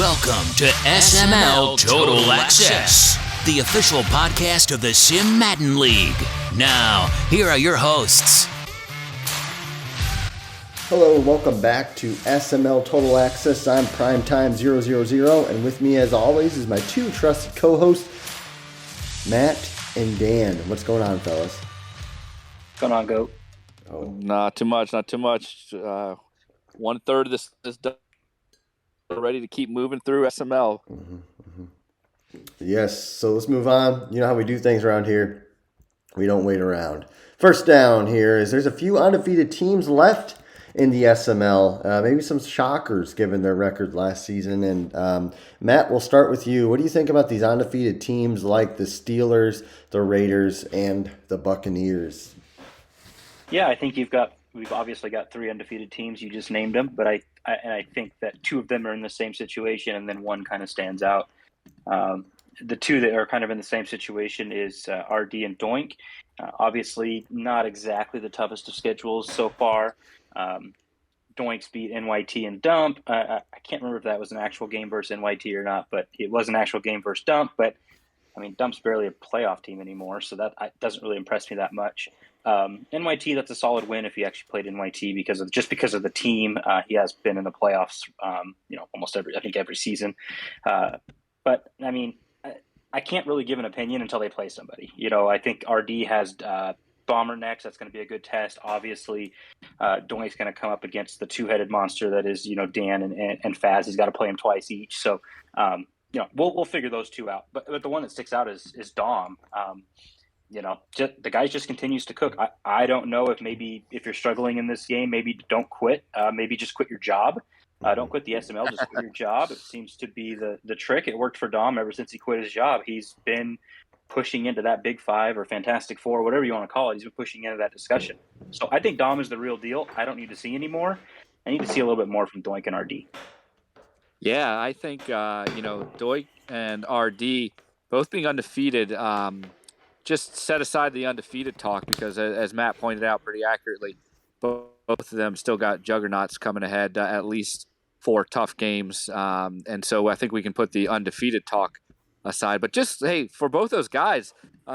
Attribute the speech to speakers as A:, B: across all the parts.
A: Welcome to SML Total Access, the official podcast of the Sim Madden League. Now, here are your hosts.
B: Hello and welcome back to SML Total Access. I'm Primetime000, and with me as always is my two trusted co-hosts, Matt and Dan. What's going on, fellas?
C: What's going on, Goat?
D: Oh. Not too much. 1/3 of this done. Ready to keep moving through SML.
B: Yes, so let's move on. You know how we do things around here. We don't wait around. First down here is there's a few undefeated teams left in the SML. Maybe some shockers given their record last season. And Matt, we'll start with you. What do you think about these undefeated teams like the Steelers, the Raiders, and the Buccaneers?
C: Yeah, I think we've obviously got three undefeated teams. You just named them, but I think that two of them are in the same situation, and then one kind of stands out. The two that are kind of in the same situation is RD and Doink. Obviously, not exactly the toughest of schedules so far. Doinks beat NYT and Dump. I can't remember if that was an actual game versus NYT or not, but it was an actual game versus Dump. But, I mean, Dump's barely a playoff team anymore, so that doesn't really impress me that much. NYT, that's a solid win if he actually played NYT because of the team. He has been in the playoffs, almost every season. But I mean, I can't really give an opinion until they play somebody. I think RD has Bomber next. That's going to be a good test. Obviously, Doink's going to come up against the two-headed monster that is, Dan and Faz. He's got to play him twice each. So, we'll figure those two out. But the one that sticks out is Dom. The guy just continues to cook. I don't know if you're struggling in this game, maybe don't quit. Maybe just quit your job. Don't quit the SML, just quit your job. It seems to be the trick. It worked for Dom ever since he quit his job. He's been pushing into that Big Five or Fantastic Four, whatever you want to call it. He's been pushing into that discussion. So I think Dom is the real deal. I don't need to see any more. I need to see a little bit more from Doink and RD.
D: Yeah, I think, Doink and RD both being undefeated, just set aside the undefeated talk because, as Matt pointed out pretty accurately, both of them still got juggernauts coming ahead, at least 4 tough games. And so I think we can put the undefeated talk aside. But just, hey, for both those guys, RD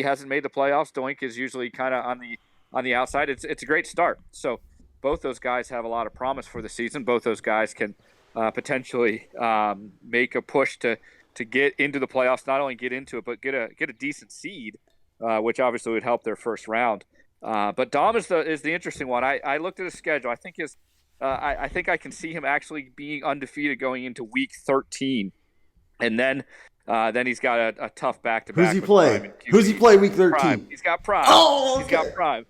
D: hasn't made the playoffs. Doink is usually kind of on the outside. It's a great start. So both those guys have a lot of promise for the season. Both those guys can potentially make a push to get into the playoffs, not only get into it, but get a decent seed, which obviously would help their first round. But Dom is the interesting one. I looked at his schedule. I think I think I can see him actually being undefeated going into week 13, and then he's got a tough back-to-back.
B: Who's he play? Who's he play week 13?
D: Prime. He's got Prime.
B: Oh, okay.
D: He's got Prime.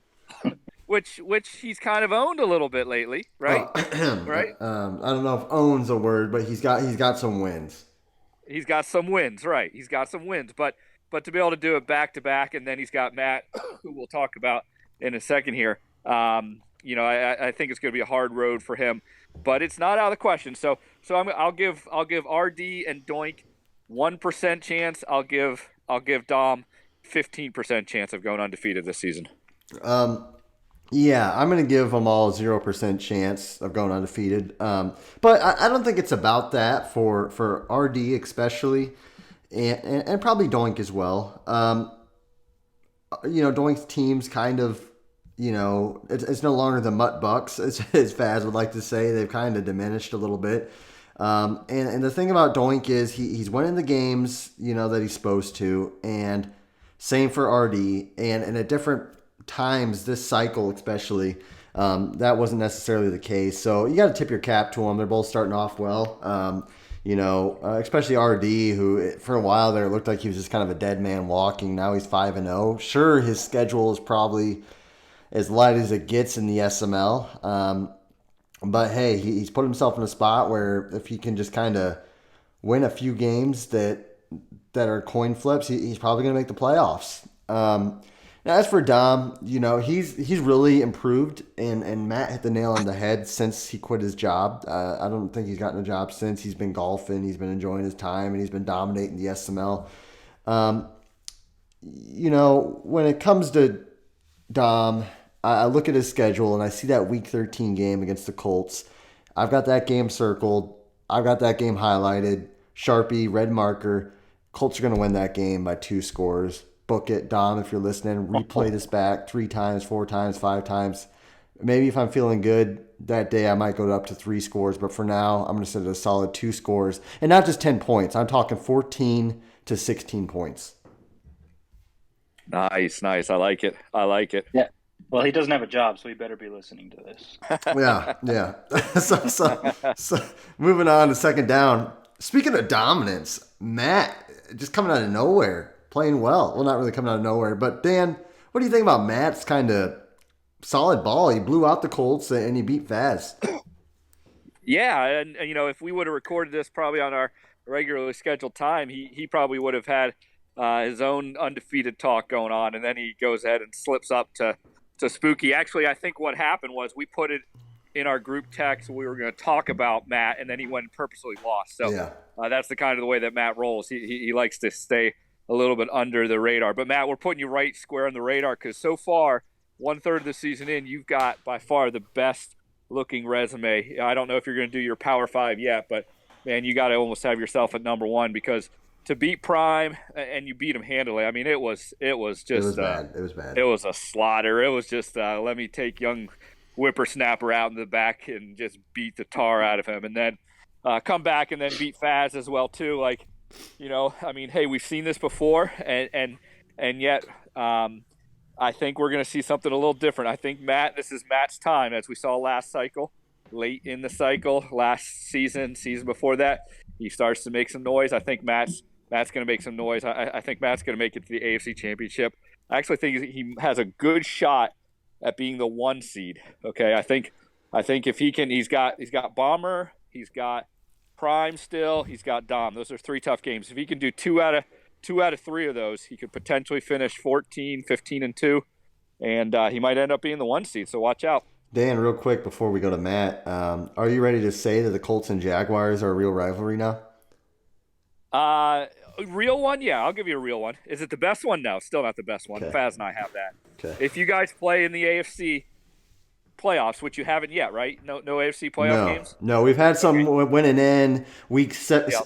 D: Which he's kind of owned a little bit lately, right? Right.
B: I don't know if "owns" a word, but he's got some wins.
D: He's got some wins, right? He's got some wins, but to be able to do it back to back, and then he's got Matt, who we'll talk about in a second here. I think it's going to be a hard road for him, but it's not out of the question. So I'll give RD and Doink 1% chance. I'll give Dom 15% chance of going undefeated this season.
B: Yeah, I'm going to give them all 0% chance of going undefeated. But I don't think it's about that for RD especially, and probably Doink as well. Doink's team's kind of, it's no longer the Mutt Bucks, as Faz would like to say. They've kind of diminished a little bit. And the thing about Doink is he's winning the games, that he's supposed to, and same for RD. And at different times this cycle especially, that wasn't necessarily the case. So you got to tip your cap to them. They're both starting off well. Especially RD, who for a while there it looked like he was just kind of a dead man walking. Now he's 5-0. Sure, his schedule is probably as light as it gets in the SML. But hey, he's put himself in a spot where if he can just kind of win a few games that are coin flips, he's probably going to make the playoffs. Now, as for Dom, he's really improved, and Matt hit the nail on the head since he quit his job. I don't think he's gotten a job since. He's been golfing, he's been enjoying his time, and he's been dominating the SML. When it comes to Dom, I look at his schedule, and I see that Week 13 game against the Colts. I've got that game circled. I've got that game highlighted. Sharpie, red marker. Colts are going to win that game by 2 scores. Book it, Dom, if you're listening. Replay this back 3 times, 4 times, 5 times. Maybe if I'm feeling good that day, I might go up to 3 scores. But for now, I'm going to set it a solid 2 scores. And not just 10 points. I'm talking 14 to 16 points.
D: Nice. I like it.
C: Yeah. Well, he doesn't have a job, so he better be listening to this.
B: Yeah. so moving on to second down. Speaking of dominance, Matt just coming out of nowhere, playing well. Well, not really coming out of nowhere, but Dan, what do you think about Matt's kind of solid ball? He blew out the Colts and he beat Vaz.
D: Yeah, and if we would have recorded this probably on our regularly scheduled time, he probably would have had his own undefeated talk going on, and then he goes ahead and slips up to Spooky. Actually, I think what happened was we put it in our group text. We were going to talk about Matt, and then he went and purposely lost. So
B: Yeah.
D: That's the kind of the way that Matt rolls. He likes to stay a little bit under the radar. But Matt, we're putting you right square on the radar because so far, 1/3 of the season in, you've got by far the best looking resume. I don't know if you're going to do your Power 5 yet, but man, you got to almost have yourself at number 1 because to beat Prime and you beat him handily. I mean, it was just
B: It was bad.
D: It was a slaughter. It was just let me take young whippersnapper out in the back and just beat the tar out of him, and then come back and then beat Faz as well too. Like, I mean, hey, we've seen this before, and yet I think we're going to see something a little different. I think this is Matt's time, as we saw last cycle, late in the cycle, last season before that, he starts to make some noise. I think Matt's going to make some noise. I think Matt's going to make it to the AFC Championship. I actually think he has a good shot at being the 1 seed. Okay, I think if he can, he's got Bomber, he's got Prime still, he's got Dom. Those are 3 tough games. If he can do 2 out of 3 of those, he could potentially finish 14, 15-2, and he might end up being the 1 seed. So watch out.
B: Dan, real quick before we go to Matt, are you ready to say that the Colts and Jaguars are a real rivalry now?
D: Real one? Yeah, I'll give you a real one. Is it the best one? No, still not the best one.
B: Okay.
D: Faz and I have that.
B: Okay.
D: If you guys play in the AFC playoffs, which you haven't yet, right? No AFC playoff games?
B: No, we've had some winning in week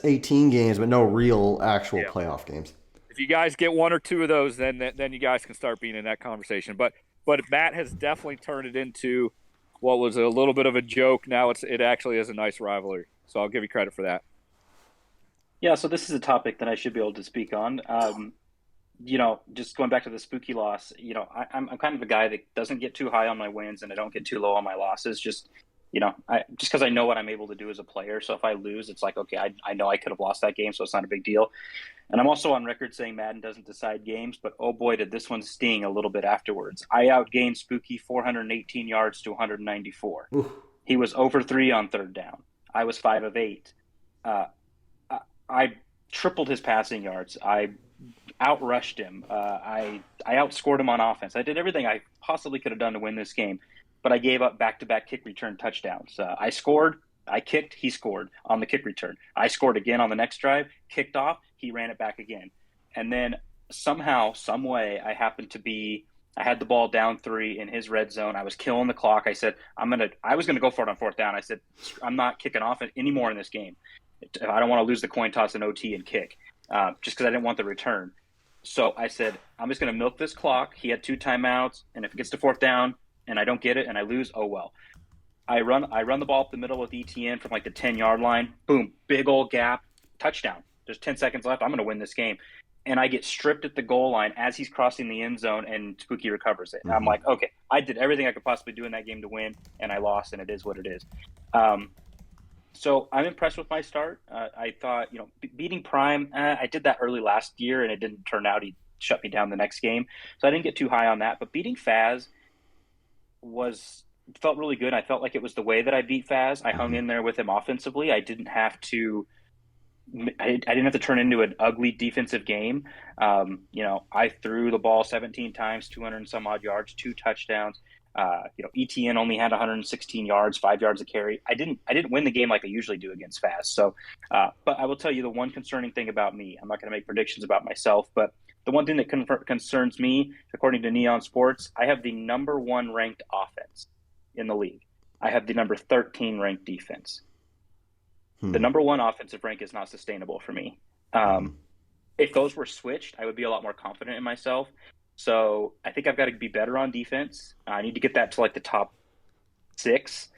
B: 18 games, but no real actual playoff games.
D: If you guys get 1 or 2 of those, then you guys can start being in that conversation. But Matt has definitely turned it into what was a little bit of a joke. Now it actually is a nice rivalry. So I'll give you credit for that.
C: Yeah, so this is a topic that I should be able to speak on. Just going back to the Spooky loss, I'm kind of a guy that doesn't get too high on my wins and I don't get too low on my losses. Just because I know what I'm able to do as a player. So if I lose, it's like, okay, I know I could have lost that game, so it's not a big deal. And I'm also on record saying Madden doesn't decide games, but oh boy, did this one sting a little bit afterwards. I outgained Spooky 418 yards to 194. Oof. He was over 3 on 3rd down. I was 5 of 8. I tripled his passing yards. I outrushed him. I outscored him on offense. I did everything I possibly could have done to win this game, but I gave up back-to-back kick return touchdowns. I scored, I kicked, he scored on the kick return. I scored again on the next drive, kicked off, he ran it back again. And then somehow, some way, I had the ball down 3 in his red zone. I was killing the clock. I said, I was going to go for it on 4th down. I said, I'm not kicking off anymore in this game. I don't want to lose the coin toss in OT and kick just because I didn't want the return. So I said, I'm just going to milk this clock. He had 2 timeouts, and if it gets to 4th down and I don't get it and I lose, oh well. I run the ball up the middle with ETN from like the 10-yard line. Boom, big old gap, touchdown. There's 10 seconds left. I'm going to win this game. And I get stripped at the goal line as he's crossing the end zone, and Spooky recovers it. Mm-hmm. I'm like, okay, I did everything I could possibly do in that game to win, and I lost, and it is what it is. So I'm impressed with my start. I thought, beating Prime, I did that early last year, and it didn't turn out. He shut me down the next game. So I didn't get too high on that. But beating Faz felt really good. I felt like it was the way that I beat Faz. I hung in there with him offensively. I didn't have to turn into an ugly defensive game. I threw the ball 17 times, 200 and some odd yards, 2 touchdowns. ETN only had 116 yards, 5 yards a carry. I didn't win the game like I usually do against Faz. So, but I will tell you the one concerning thing about me. I'm not going to make predictions about myself, but the one thing that concerns me, according to Neon Sports, I have the number 1 ranked offense in the league. I have the number 13 ranked defense. The number 1 offensive rank is not sustainable for me. If those were switched, I would be a lot more confident in myself. So I think I've got to be better on defense. I need to get that to like the top 6.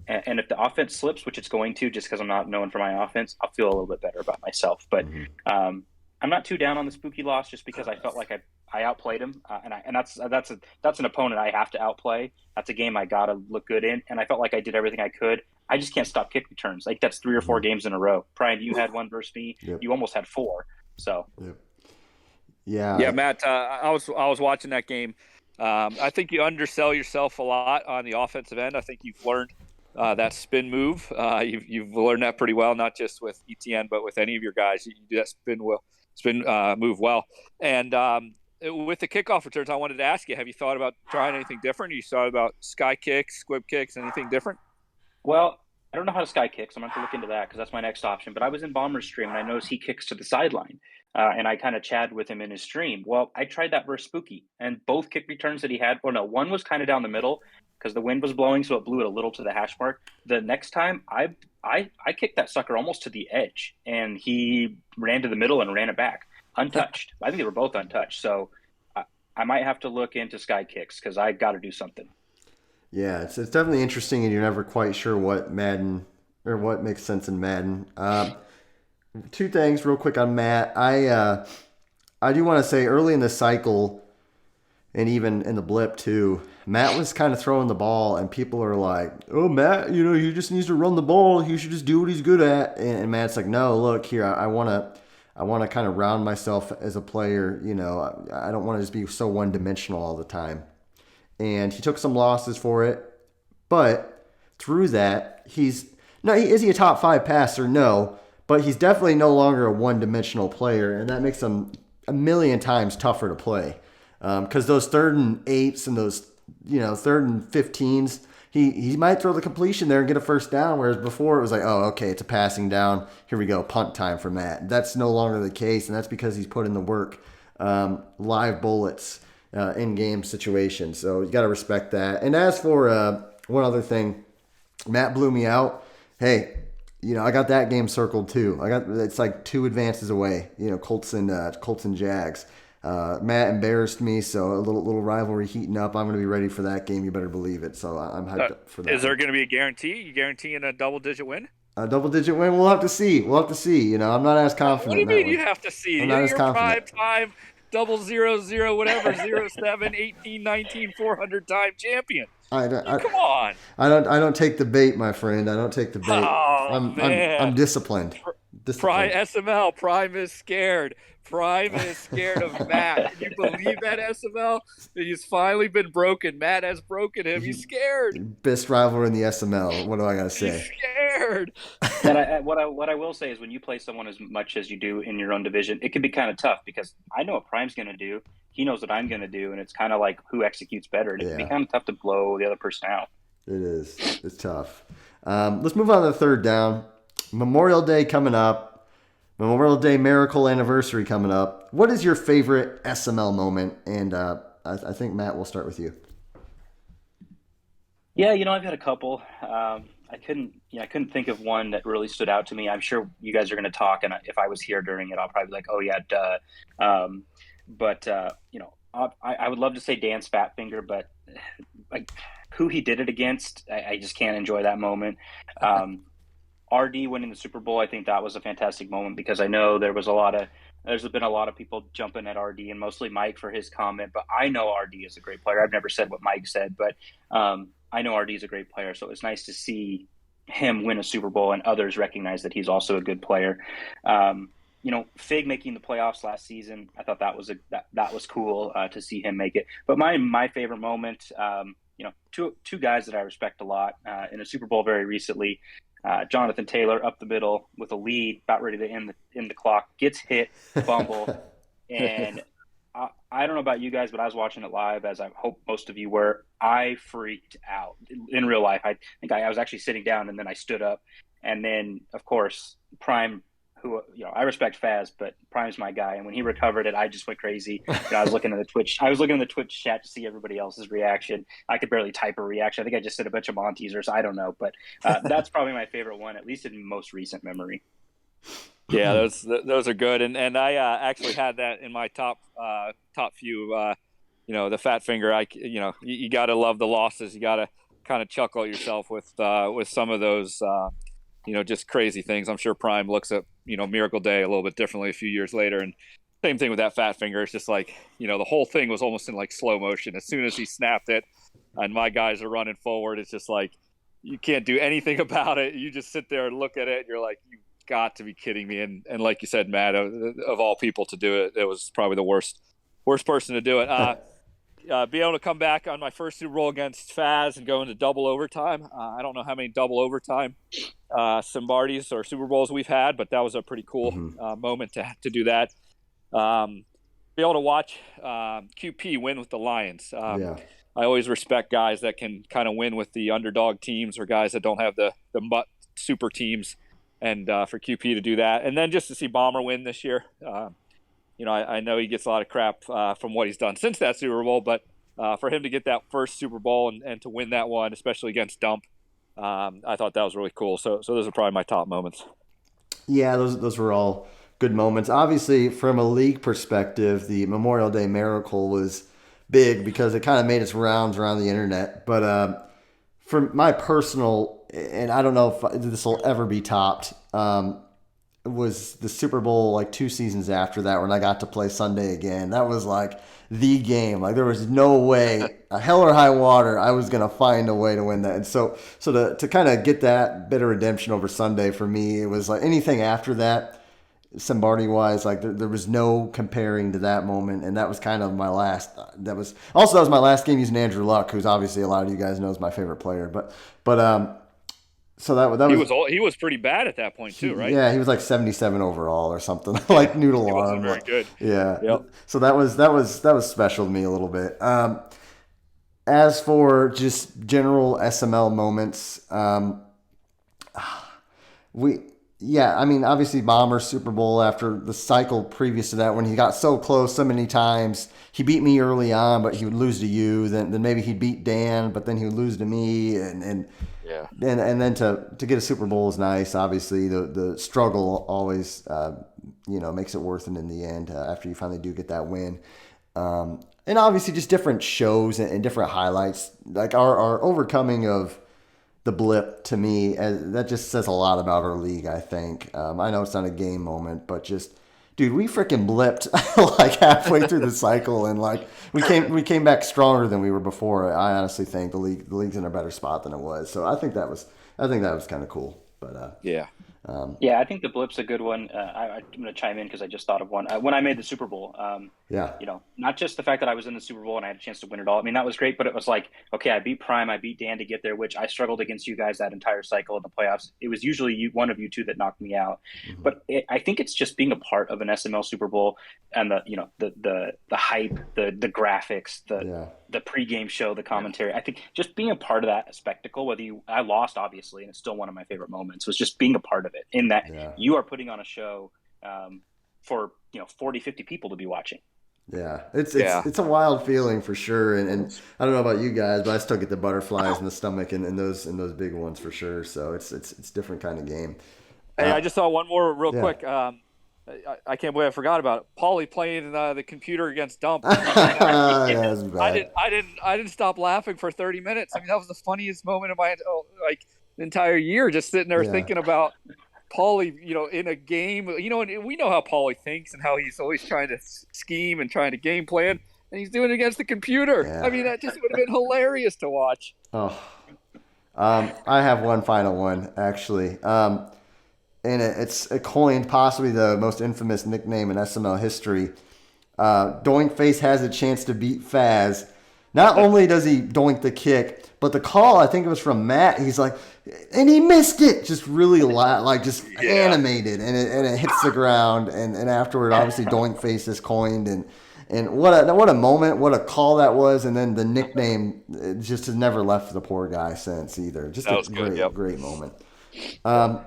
C: And if the offense slips, which it's going to, just because I'm not known for my offense, I'll feel a little bit better about myself. But I'm not too down on the Spooky loss, just because I felt like I outplayed him, and that's an opponent I have to outplay. That's a game I gotta look good in, and I felt like I did everything I could. I just can't stop kick returns. Like that's 3 or 4 games in a row. Brian, you had one versus me. Yep. You almost had 4. So. Yep.
B: Yeah,
D: Matt. I was watching that game. I think you undersell yourself a lot on the offensive end. I think you've learned that spin move. You've learned that pretty well, not just with ETN, but with any of your guys. You do that spin move well. And with the kickoff returns, I wanted to ask you: have you thought about trying anything different? Have you thought about sky kicks, squib kicks, anything different?
C: Well, I don't know how to sky kick, so I'm going to have to look into that because that's my next option. But I was in Bomber's stream, and I noticed he kicks to the sideline. And I kind of chatted with him in his stream. Well, I tried that versus Spooky, and both kick returns that he had, one was kind of down the middle because the wind was blowing, so it blew it a little to the hash mark. The next time, I kicked that sucker almost to the edge, and he ran to the middle and ran it back, untouched. I think they were both untouched. So I might have to look into sky kicks because I got to do something.
B: Yeah, it's definitely interesting, and you're never quite sure what Madden or what makes sense in Madden. 2 things real quick on Matt. I do want to say early in the cycle, and even in the blip too, Matt was kind of throwing the ball, and people are like, "Oh, Matt, he just needs to run the ball. He should just do what he's good at." And Matt's like, "No, look here, I want to kind of round myself as a player. I don't want to just be so one dimensional all the time." And he took some losses for it, but through that, is he a top 5 passer? No. But he's definitely no longer a one-dimensional player, and that makes him a million times tougher to play. Because those 3rd and 8s and those 3rd and 15s, he might throw the completion there and get a first down, whereas before it was like, oh, okay, it's a passing down. Here we go, punt time for Matt. That's no longer the case, and that's because he's put in the work, live bullets, in-game situations. So you got to respect that. And as for one other thing, Matt blew me out. Hey, I got that game circled too. It's like 2 advances away. Colts and Jags. Matt embarrassed me, so a little rivalry heating up. I'm going to be ready for that game. You better believe it. So I'm hyped up for that.
D: Is there going to be a guarantee? You guaranteeing a double-digit win?
B: A double-digit win? We'll have to see. I'm not as confident.
D: What do you mean you have to see?
B: I'm not as confident.
D: Prime 000 whatever 07 18 19 400 time champion. Come on.
B: I don't take the bait, my friend. I don't take the bait. I'm disciplined.
D: SML Prime is scared. Prime is scared of Matt. Can you believe that, SML? He's finally been broken. Matt has broken him. He's scared.
B: Best rivalry in the SML. What do I gotta say?
D: He's scared.
C: And what I will say is when you play someone as much as you do in your own division, it can be kind of tough because I know what Prime's going to do. He knows what I'm going to do, and it's kind of like who executes better. And it can be kind of tough to blow the other person out.
B: It is. It's tough. Let's move on to the 3rd down. Memorial Day coming up. Memorial Day Miracle Anniversary coming up. What is your favorite SML moment? And I think, Matt, we'll start with you.
C: Yeah, I've had a couple. I couldn't think of one that really stood out to me. I'm sure you guys are going to talk, and if I was here during it, I'll probably be like, oh, yeah, duh. But I would love to say Dan Spatfinger, but like who he did it against, I just can't enjoy that moment. RD winning the Super Bowl, I think that was a fantastic moment because I know there's been a lot of people jumping at RD and mostly Mike for his comment, but I know RD is a great player. I've never said what Mike said, but I know RD is a great player. So it was nice to see him win a Super Bowl and others recognize that he's also a good player. Fig making the playoffs last season, I thought that was cool to see him make it. But my favorite moment, two guys that I respect a lot in a Super Bowl very recently. Jonathan Taylor up the middle with a lead, about ready to end the clock, gets hit, fumble, and I don't know about you guys, but I was watching it live, as I hope most of you were. I freaked out in real life. I think I was actually sitting down, and then I stood up, and then of course Prime who I respect Faz, but Prime's my guy. And when he recovered it, I just went crazy. I was looking at the Twitch. I was looking at the Twitch chat to see everybody else's reaction. I could barely type a reaction. I think I just said a bunch of Monties or so. I don't know, but that's probably my favorite one, at least in most recent memory.
D: Yeah, those are good, and I actually had that in my top few. The fat finger. You got to love the losses. You got to kind of chuckle at yourself with some of those. Just crazy things. I'm sure Prime looks at Miracle Day a little bit differently a few years later, and same thing with that fat finger. It's just like the whole thing was almost in like slow motion. As soon as he snapped it, and my guys are running forward, it's just like you can't do anything about it. You just sit there and look at it, and you're like, you got to be kidding me. And like you said, Matt, of all people to do it, it was probably the worst person to do it. Be able to come back on my first Super Bowl against Faz and go into double overtime. I don't know how many double overtime Simbardis or Super Bowls we've had, but that was a pretty cool moment to do that. Be able to watch QP win with the Lions. I always respect guys that can kind of win with the underdog teams or guys that don't have the super teams, and for QP to do that. And then just to see Bomber win this year. I know he gets a lot of crap from what he's done since that Super Bowl, but for him to get that first Super Bowl and to win that one, especially against Dump, I thought that was really cool. So those are probably my top moments.
B: Yeah, those were all good moments. Obviously, from a league perspective, the Memorial Day Miracle was big because it kind of made its rounds around the internet. But for my personal, and I don't know if this will ever be topped, was the Super Bowl like 2 seasons after that when I got to play Sunday again. That was like the game. Like there was no way, hell or high water, I was gonna find a way to win that. And so to kind of get that bit of redemption over Sunday for me, it was like anything after that, Simbardi wise, like there was no comparing to that moment. And that was kind of my last. That was my last game using Andrew Luck, who's obviously a lot of you guys know is my favorite player. But so
D: he was pretty bad at that point too, right?
B: Yeah, he was like 77 overall or something, like noodle
D: he
B: arm.
D: Wasn't very good.
B: Yeah.
D: Yep.
B: So that was special to me a little bit. As for just general SML moments, obviously Bomber Super Bowl after the cycle previous to that when he got so close so many times. He beat me early on, but he would lose to you. Then maybe he'd beat Dan, but then he would lose to me, and then to get a Super Bowl is nice. Obviously, the struggle always makes it worth it in the end after you finally do get that win. And obviously, just different shows and different highlights, like our overcoming of the blip to me, that just says a lot about our league. I think I know it's not a game moment, but just. Dude, we freaking blipped like halfway through the cycle, and like we came back stronger than we were before. I honestly think the league's in a better spot than it was. So I think that was kind of cool. But
C: yeah, I think the blip's a good one. I'm going to chime in because I just thought of one when I made the Super Bowl. Not just the fact that I was in the Super Bowl and I had a chance to win it all. I mean, that was great, but it was like, okay, I beat Prime, I beat Dan to get there, which I struggled against you guys that entire cycle in the playoffs. It was usually one of you two that knocked me out. Mm-hmm. But I think it's just being a part of an SML Super Bowl and the hype, the graphics, the pregame show, the commentary. I think just being a part of that spectacle, I lost obviously, and it's still one of my favorite moments, was just being a part of it in that you are putting on a show for 40, 50 people to be watching.
B: Yeah, it's a wild feeling for sure, and I don't know about you guys, but I still get the butterflies in the stomach and those big ones for sure. So it's different kind of game.
D: Hey, I just saw one more real quick. I can't believe I forgot about it. Paulie playing the computer against Dump.
B: That's bad.
D: I didn't stop laughing for 30 minutes. I mean, that was the funniest moment of my entire year. Just sitting there thinking about Paulie, in a game, and we know how Paulie thinks and how he's always trying to scheme and trying to game plan, and he's doing it against the computer. Yeah. I mean, that just would have been hilarious to watch.
B: Oh, I have one final one actually, and it's coined possibly the most infamous nickname in SML history. Doink Face has a chance to beat Faz. Not only does he doink the kick, but the call, I think it was from Matt, he's like, and he missed it, just really animated, and it hits the ground, and afterward, obviously, Doink Face is coined, and what a moment, what a call that was, and then the nickname just has never left the poor guy since either. Just a great moment. All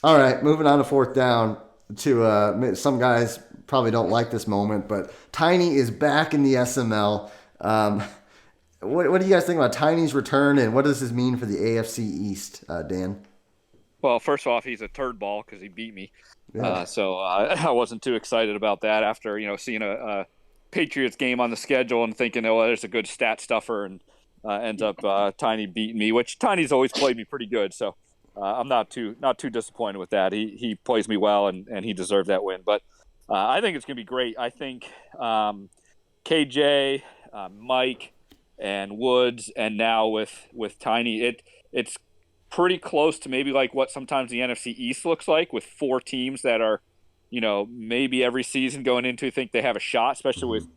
B: right, moving on to fourth down. some guys probably don't like this moment, but Tiny is back in the SML. What do you guys think about Tiny's return, and what does this mean for the AFC East, Dan?
D: Well, first off, he's a turd ball because he beat me.
B: Yeah.
D: So I wasn't too excited about that after seeing a Patriots game on the schedule and thinking, oh, well, there's a good stat stuffer, and ends up Tiny beating me, which Tiny's always played me pretty good. So I'm not too disappointed with that. He plays me well, and he deserved that win. But I think it's going to be great. I think KJ, Mike, and Woods, and now with Tiny, it's pretty close to maybe like what sometimes the NFC East looks like, with four teams that are, maybe every season going into think they have a shot, especially with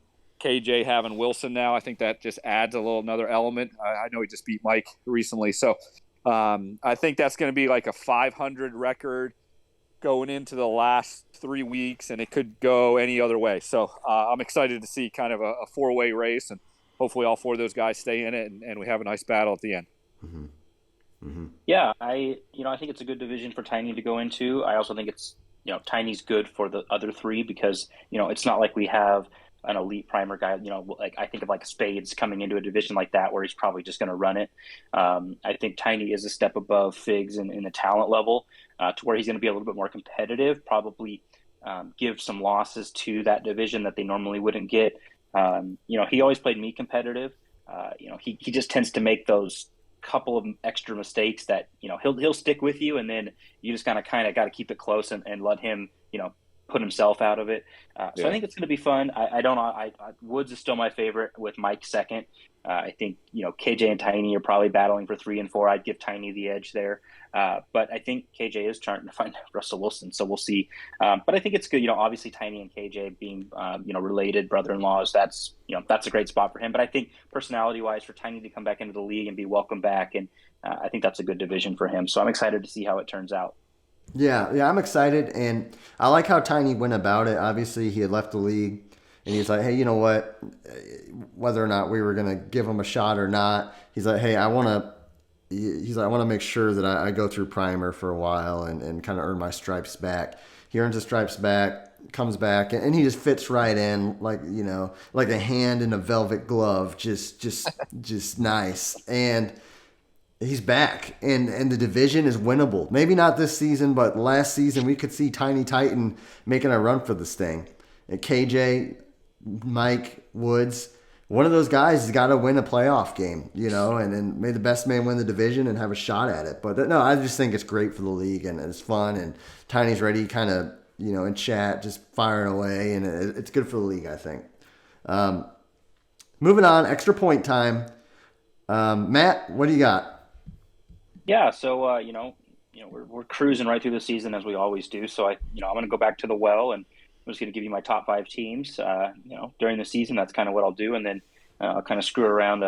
D: KJ having Wilson now. I think that just adds another element. I know he just beat Mike recently. So I think that's going to be like a 500 record going into the last 3 weeks, and it could go any other way. So I'm excited to see kind of a four-way race, and hopefully all four of those guys stay in it, and we have a nice battle at the end.
B: Mm-hmm. Mm-hmm.
C: Yeah, I think it's a good division for Tiny to go into. I also think it's, Tiny's good for the other three because, it's not like we have an elite primer guy, like I think of like Spades coming into a division like that where he's probably just going to run it. I think Tiny is a step above Figs in the talent level to where he's going to be a little bit more competitive, probably give some losses to that division that they normally wouldn't get. He always played me competitive. He just tends to make those couple of extra mistakes that he'll stick with you, and then you just kind of got to keep it close and let him put himself out of it. So I think it's going to be fun. I don't know. Woods is still my favorite, with Mike second. I think KJ and Tiny are probably battling for 3 and 4. I'd give Tiny the edge there, but I think KJ is trying to find Russell Wilson, so we'll see. But I think it's good. Obviously Tiny and KJ being related brother-in-laws. That's a great spot for him. But I think personality-wise, for Tiny to come back into the league and be welcomed back, and I think that's a good division for him. So I'm excited to see how it turns out.
B: Yeah, I'm excited, and I like how Tiny went about it. Obviously, he had left the league, and he's like, hey, you know what? Whether or not we were going to give him a shot or not, he's like, hey, I want to make sure that I go through primer for a while and kind of earn my stripes back. He earns his stripes back, comes back, and he just fits right in like a hand in a velvet glove, just nice. And he's back, and the division is winnable. Maybe not this season, but last season we could see Tiny Titan making a run for this thing. And KJ, Mike, Woods, one of those guys has got to win a playoff game, and then may the best man win the division and have a shot at it. But no, I just think it's great for the league, and it's fun, and Tiny's ready kind of, in chat, just firing away, and it's good for the league, I think. Moving on, extra point time. Matt, what do you got?
C: Yeah, so we're cruising right through the season as we always do. So I'm going to go back to the well, and I'm just going to give you my top 5 teams. During the season, that's kind of what I'll do, and then I'll kind of screw around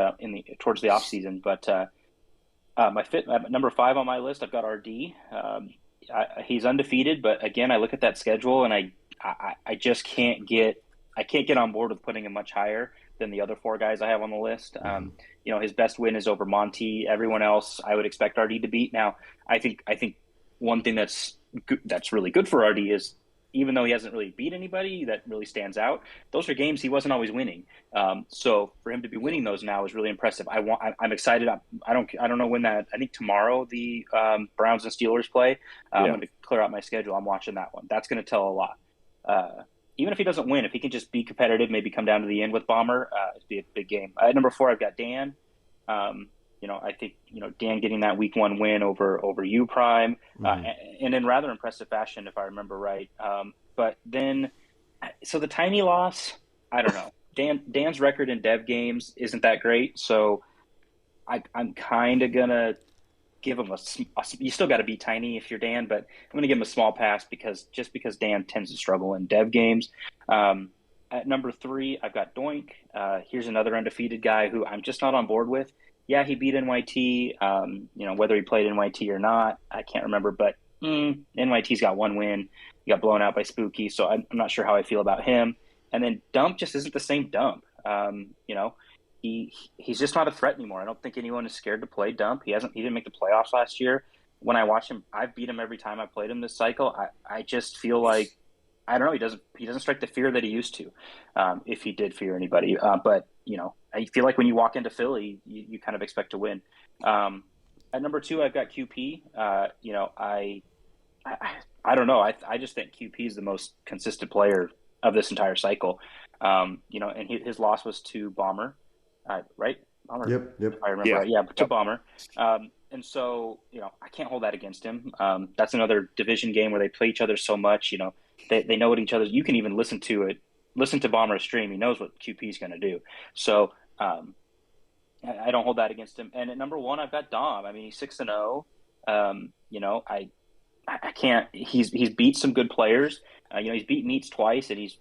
C: towards the off season. But number 5 on my list, I've got RD. He's undefeated, but again, I look at that schedule, and I just can't get on board with putting him much higher than the other 4 guys I have on the list. His best win is over Monty. Everyone else, I would expect RD to beat. Now, I think one thing that's really good for RD is, even though he hasn't really beat anybody that really stands out, those are games he wasn't always winning. So for him to be winning those now is really impressive. I'm excited. I don't know when that. I think tomorrow the Browns and Steelers play. I'm going to clear out my schedule. I'm watching that one. That's going to tell a lot. Even if he doesn't win, if he can just be competitive, maybe come down to the end with Bomber, it'd be a big game. At number 4, I've got Dan. I think Dan getting that week 1 win over U Prime, and in rather impressive fashion, if I remember right. But then, so the Tiny loss, I don't know. Dan's record in dev games isn't that great, so I'm kind of gonna give him you still got to be Tiny if you're Dan, but I'm going to give him a small pass because Dan tends to struggle in dev games. At number 3, I've got Doink. Here's another undefeated guy who I'm just not on board with. Yeah, he beat NYT. Whether he played NYT or not, I can't remember, but NYT's got 1 win. He got blown out by Spooky, so I'm not sure how I feel about him. And then Dump just isn't the same Dump. He's just not a threat anymore. I don't think anyone is scared to play Dump. He didn't make the playoffs last year. when I watch him, I've beat him every time I played him this cycle. I just feel like, I don't know, he doesn't strike the fear that he used to, if he did fear anybody. But I feel like when you walk into Philly, you kind of expect to win. At number 2, I've got QP. I don't know. I just think QP is the most consistent player of this entire cycle. And his loss was to Bomber, right? Bomber.
B: Yep.
C: If I remember right. Yeah, to Bomber. And so, I can't hold that against him. That's another division game where they play each other so much. They know what each other. You can even listen to Bomber's stream. He knows what QP is going to do. So I don't hold that against him. And at number 1, I've got Dom. I mean, he's 6-0. I can't. He's beat some good players. He's beat Meats twice, and he's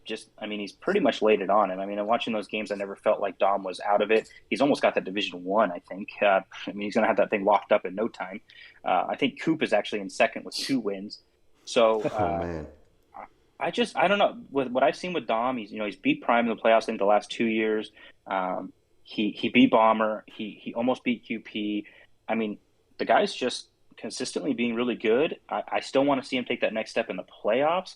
C: pretty much laid it on him. I mean, watching those games, I never felt like Dom was out of it. He's almost got that Division 1, I think. He's going to have that thing locked up in no time. I think Coop is actually in second with 2 wins. So,
B: man.
C: I don't know. With what I've seen with Dom, he's beat Prime in the playoffs in the last 2 years. He beat Bomber. He almost beat QP. I mean, the guy's just consistently being really good. I still want to see him take that next step in the playoffs,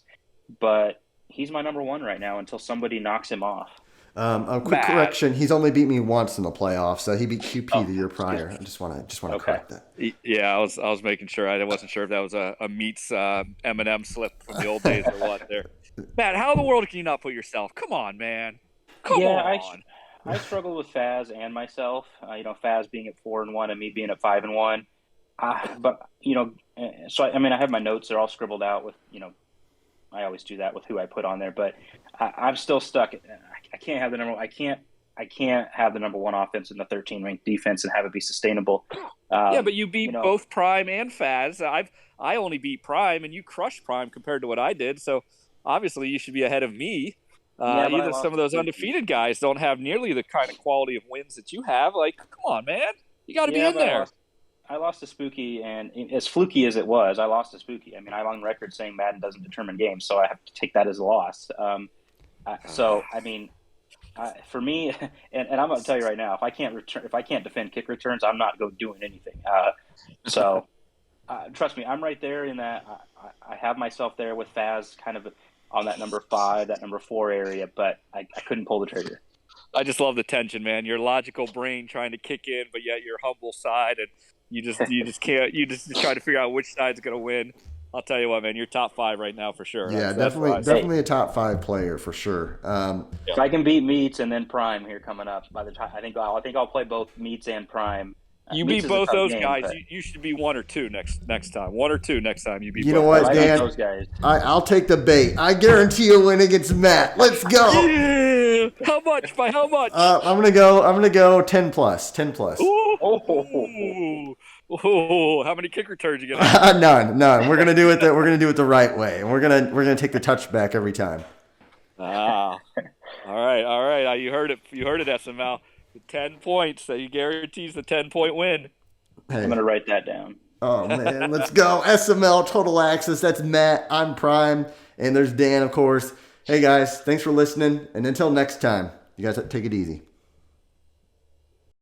C: but he's my number 1 right now until somebody knocks him off.
B: A quick correction: he's only beat me once in the playoffs. So he beat QP the year prior. I just want to correct that.
D: Yeah, I was making sure. I wasn't sure if that was a Meats M&M slip from the old days or what. There, Matt. How in the world can you not put yourself? Come on, man. Come on.
C: I struggle with Faz and myself. Faz being at 4-1 and me being at 5-1. But so I have my notes. They're all scribbled out with I always do that with who I put on there. But I'm still stuck. I can't have the number. I can't have the number 1 offense in the 13 ranked defense and have it be sustainable.
D: But you beat both Prime and Faz. I only beat Prime, and you crushed Prime compared to what I did. So obviously you should be ahead of me. Even some of those undefeated guys don't have nearly the kind of quality of wins that you have. Like, come on, man, you got to be in there.
C: I lost to Spooky, and as fluky as it was, I lost to Spooky. I mean, I'm on record saying Madden doesn't determine games, so I have to take that as a loss. For me, and I'm going to tell you right now, if I can't defend kick returns, I'm not doing anything. Trust me, I'm right there in that. I have myself there with Faz, kind of on that number 5, that number 4 area, but I couldn't pull the trigger.
D: I just love the tension, man. Your logical brain trying to kick in, but yet your humble side, and you just can't. You just try to figure out which side's going to win. I'll tell you what, man. You're top 5 right now for sure.
B: Yeah, definitely a top 5 player for sure.
C: If I can beat Meats and then Prime here coming up, by the time I think I'll play both Meats and Prime.
D: You beat both those guys. You should be 1 or 2 next time. 1 or 2 next time. You beat.
B: You know what, Dan?
C: Those guys.
B: I'll take the bait. I guarantee you win against Matt. Let's go.
D: Yeah. How much? By how much?
B: I'm gonna go 10 plus. 10 plus.
D: Ooh. How many kick returns you get?
B: None. We're gonna do it the right way, and we're gonna take the touchback every time.
D: All right. You heard it, SML. The 10 points that he guarantees the 10-point win.
B: Hey.
C: I'm gonna write that down.
B: Oh man, let's go. SML Total Access. That's Matt. I'm Prime, and there's Dan, of course. Hey guys, thanks for listening, and until next time, you guys take it easy.